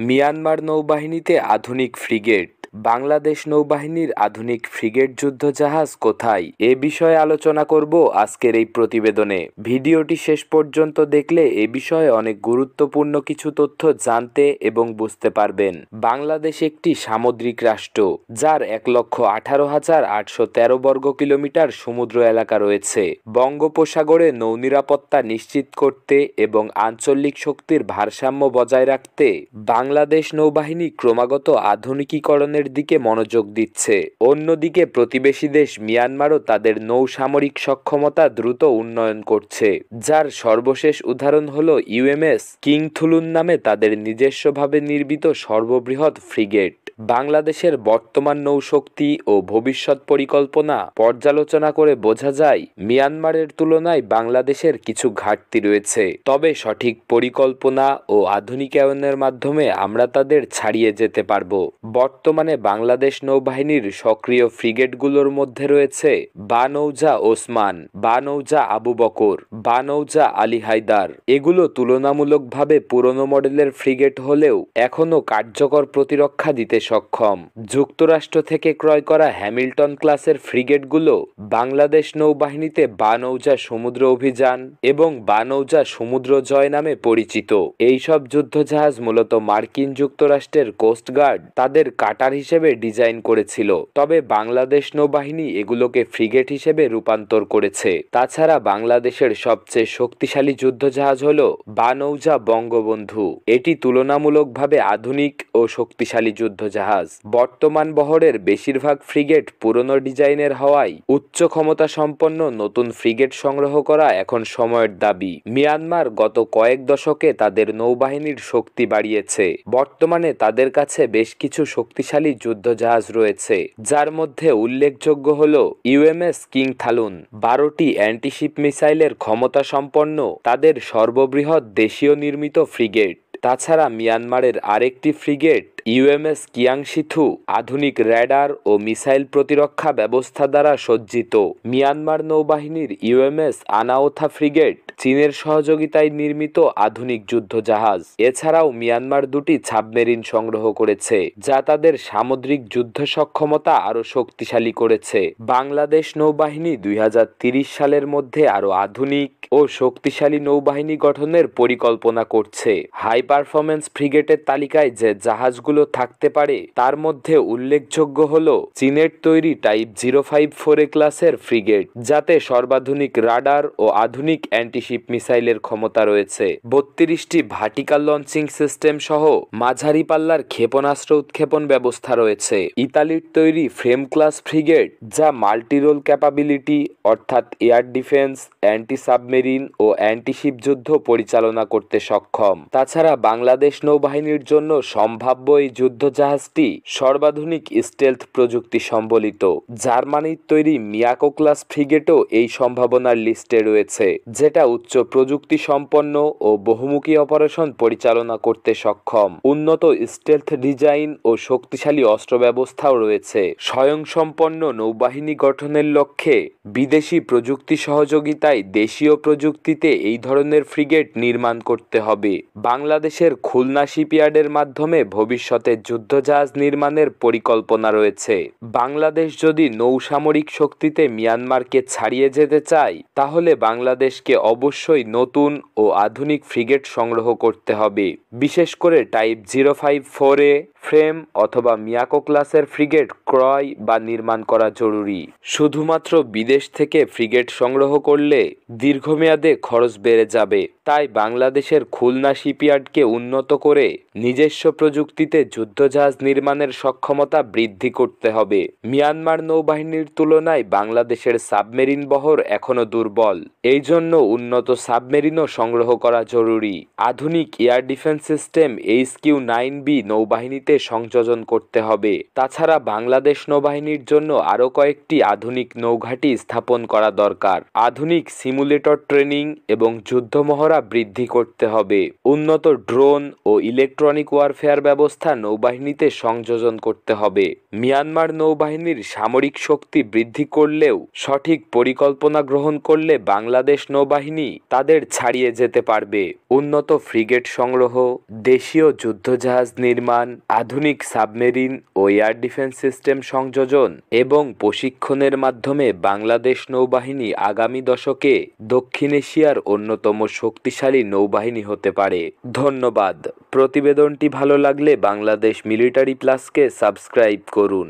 Myanmar নৌবাহিনীতে আধুনিক frigate. Bangladesh নৌবাহিনীর আধুনিক ফ্রিগেট যুদ্ধজাহাজ কোথায়, এ বিষয়ে আলোচনা করব আজকের এই প্রতিবেদনে। ভিডিওটি শেষ পর্যন্ত দেখলে এ বিষয়ে অনেক গুরুত্বপূর্ণ কিছু তথ্য জানতে এবং বুঝতে পারবেন। বাংলাদেশ একটি সামুদ্রিক রাষ্ট্র, যার 1,18,813 বর্গ কিলোমিটার সমুদ্র এলাকা রয়েছে। বঙ্গোপসাগরে নৌনিরাপত্তা নিশ্চিত করতে এবং আঞ্চলিক শক্তির ভারসাম্য বজায় রাখতে বাংলাদেশ নৌবাহিনী ক্রমাগত আধুনিকীকরণের দিকে মনোযোগ দিচ্ছে। অন্যদিকে প্রতিবেশী দেশ মিয়ানমারও তাদের নৌসামরিক সক্ষমতা দ্রুত উন্নয়ন করছে, যার সর্বশেষ উদাহরণ হল ইউএমএস কিং থুলুন নামে তাদের নিজস্বভাবে নির্মিত সর্ববৃহৎ ফ্রিগেট। বাংলাদেশের বর্তমান নৌশক্তি ও ভবিষ্যৎ পরিকল্পনা পর্যালোচনা করে বোঝা যায় মিয়ানমারের তুলনায় বাংলাদেশের কিছু ঘাটতি রয়েছে, তবে সঠিক পরিকল্পনা ও আধুনিকায়নের মাধ্যমে আমরা তাদের ছাড়িয়ে যেতে পারব। বর্তমানে বাংলাদেশ নৌবাহিনীর সক্রিয় ফ্রিগেটগুলোর মধ্যে রয়েছে বানৌজা ওসমান, বানৌজা আবু বকর, বানৌজা আলী হায়দার। এগুলো তুলনামূলকভাবে পুরনো মডেলের ফ্রিগেট হলেও এখনও কার্যকর প্রতিরক্ষা দিতে সক্ষম। যুক্তরাষ্ট্র থেকে ক্রয় করা হ্যামিল্টন ক্লাসের ফ্রিগেটগুলো বাংলাদেশ নৌবাহিনীতে বানৌজা সমুদ্র অভিযান এবং বানৌজা সমুদ্র জয় নামে পরিচিত। এইসব যুদ্ধজাহাজ মূলত মার্কিন যুক্তরাষ্ট্রের কোস্টগার্ড তাদের কাটার হিসেবে ডিজাইন করেছিল, তবে বাংলাদেশ নৌবাহিনী এগুলোকে ফ্রিগেট হিসেবে রূপান্তর করেছে। তাছাড়া বাংলাদেশের সবচেয়ে শক্তিশালী যুদ্ধজাহাজ হল বানৌজা বঙ্গবন্ধু। এটি তুলনামূলকভাবে আধুনিক ও শক্তিশালী যুদ্ধজাহাজ। বর্তমান বহরের বেশিরভাগ ফ্রিগেট পুরনো ডিজাইনের হওয়ায় উচ্চ ক্ষমতা সম্পন্ন নতুন ফ্রিগেট সংগ্রহ করা এখন সময়ের দাবি। মিয়ানমার গত কয়েক দশকে তাদের নৌবাহিনীর শক্তি বাড়িয়েছে। বর্তমানে তাদের কাছে বেশ কিছু শক্তিশালী যুদ্ধজাহাজ রয়েছে, যার মধ্যে উল্লেখযোগ্য হল ইউএমএস কিং থালুন, 12টি অ্যান্টিশিপ মিসাইলের ক্ষমতা সম্পন্ন তাদের সর্ববৃহৎ দেশীয় নির্মিত ফ্রিগেট। তাছাড়া মিয়ানমারের আরেকটি ফ্রিগেট ইউএমএস কিয়াংশিথু আধুনিক র্যাডার ও মিসাইল প্রতিরক্ষা ব্যবস্থা দ্বারা সজ্জিত। মিয়ানমার নৌবাহিনীর ইউএমএস আনাওথা ফ্রিগেট চীনের সহযোগিতায় নির্মিত আধুনিক যুদ্ধজাহাজ। এছাড়াও মিয়ানমার দুটি সাবমেরিন সংগ্রহ করেছে, যা তাদের সামুদ্রিক যুদ্ধ সক্ষমতা আরও শক্তিশালী করেছে। বাংলাদেশ নৌবাহিনী 2030 সালের মধ্যে আরও আধুনিক ও শক্তিশালী নৌবাহিনী গঠনের পরিকল্পনা করছে। হাই পারফরম্যান্স ফ্রিগেটের তালিকায় যে জাহাজগুলো থাকতে পারে তার মধ্যে উল্লেখযোগ্য হল চীনের তৈরি টাইপ 054A ক্লাসের ফ্রিগেট, যাতে সর্বাধুনিক রাডার ও আধুনিক অ্যান্টিশিপ মিসাইলের ক্ষমতা রয়েছে। 32টি ভার্টিক্যাল লঞ্চিং সিস্টেম সহ মাঝারি পাল্লার ক্ষেপণাস্ত্র উৎক্ষেপণ ব্যবস্থা রয়েছে। ইতালির তৈরি ফ্রেম ক্লাস ফ্রিগেট, যা মাল্টিরোল ক্যাপাবিলিটি অর্থাৎ এয়ার ডিফেন্স, অ্যান্টি সাবমেরিন ও অ্যান্টিশিপ যুদ্ধ পরিচালনা করতে সক্ষম। তাছাড়া বাংলাদেশ নৌবাহিনীর জন্য সম্ভাব্য এই যুদ্ধজাহাজটি সর্বাধুনিক স্টেলথ প্রযুক্তি সম্বলিত। জার্মানির তৈরি মিয়াকো ক্লাস ফ্রিগেটও এই সম্ভাবনার লিস্টে রয়েছে, যেটা উচ্চ প্রযুক্তি সম্পন্ন ও বহুমুখী অপারেশন পরিচালনা করতে সক্ষম। উন্নত স্টেলথ ডিজাইন ও শক্তিশালী অস্ত্র ব্যবস্থাও রয়েছে। স্বয়ংসম্পন্ন নৌবাহিনী গঠনের লক্ষ্যে বিদেশি প্রযুক্তি সহযোগিতায় দেশীয় প্রযুক্তিতে এই ধরনের ফ্রিগেট নির্মাণ করতে হবে। বাংলাদেশের খুলনা শিপইয়ার্ডের মাধ্যমে ভবিষ্যতে যুদ্ধজাহাজ নির্মাণের পরিকল্পনা রয়েছে। বাংলাদেশ যদি নৌসামরিক শক্তিতে মিয়ানমারকে ছাড়িয়ে যেতে চায়, তাহলে বাংলাদেশকে অবশ্যই নতুন ও আধুনিক ফ্রিগেট সংগ্রহ করতে হবে। বিশেষ করে টাইপ 054A ফ্রেম অথবা মিয়াকো ক্লাসের ফ্রিগেট ক্রয় বা নির্মাণ করা জরুরি। শুধুমাত্র বিদেশ থেকে ফ্রিগেট সংগ্রহ করলে দীর্ঘমেয়াদে খরচ বেড়ে যাবে, তাই বাংলাদেশের খুলনা শিপইয়ার্ডকে উন্নত করে নিজস্ব প্রযুক্তিতে যুদ্ধজাহাজ নির্মাণের সক্ষমতা বৃদ্ধি করতে হবে। মিয়ানমার নৌবাহিনীর তুলনায় বাংলাদেশের সাবমেরিন বহর এখনও দুর্বল, এই জন্য উন্নত সাবমেরিনও সংগ্রহ করা জরুরি। আধুনিক এয়ার ডিফেন্স সিস্টেম HQ-9B নৌবাহিনীতে নৌবাহিনীতে সংযোজন করতে হবে। তাছাড়া বাংলাদেশ নৌবাহিনীর জন্য আরও কয়েকটি আধুনিক নৌঘাঁটি স্থাপন করা দরকার। আধুনিক সিমুলেটর ট্রেনিং এবং যুদ্ধমহড়া বৃদ্ধি করতে হবে। উন্নত ড্রোন ও ইলেকট্রনিক ওয়ারফেয়ার ব্যবস্থা নৌবাহিনীতে সংযোজন করতে হবে। মিয়ানমার নৌবাহিনীর সামরিক শক্তি বৃদ্ধি করলেও সঠিক পরিকল্পনা গ্রহণ করলে বাংলাদেশ নৌবাহিনী তাদের ছাড়িয়ে যেতে পারবে। উন্নত ফ্রিগেট সংগ্রহ, দেশীয় যুদ্ধজাহাজ নির্মাণ, আধুনিক সাবমেরিন ও এয়ার ডিফেন্স সিস্টেম সংযোজন এবং প্রশিক্ষণের মাধ্যমে বাংলাদেশ নৌবাহিনী আগামী দশকে দক্ষিণ এশিয়ার অন্যতম শক্তিশালী নৌবাহিনী হতে পারে। ধন্যবাদ। প্রতিবেদনটি ভালো লাগলে বাংলাদেশ মিলিটারি প্লাসকে সাবস্ক্রাইব করুন।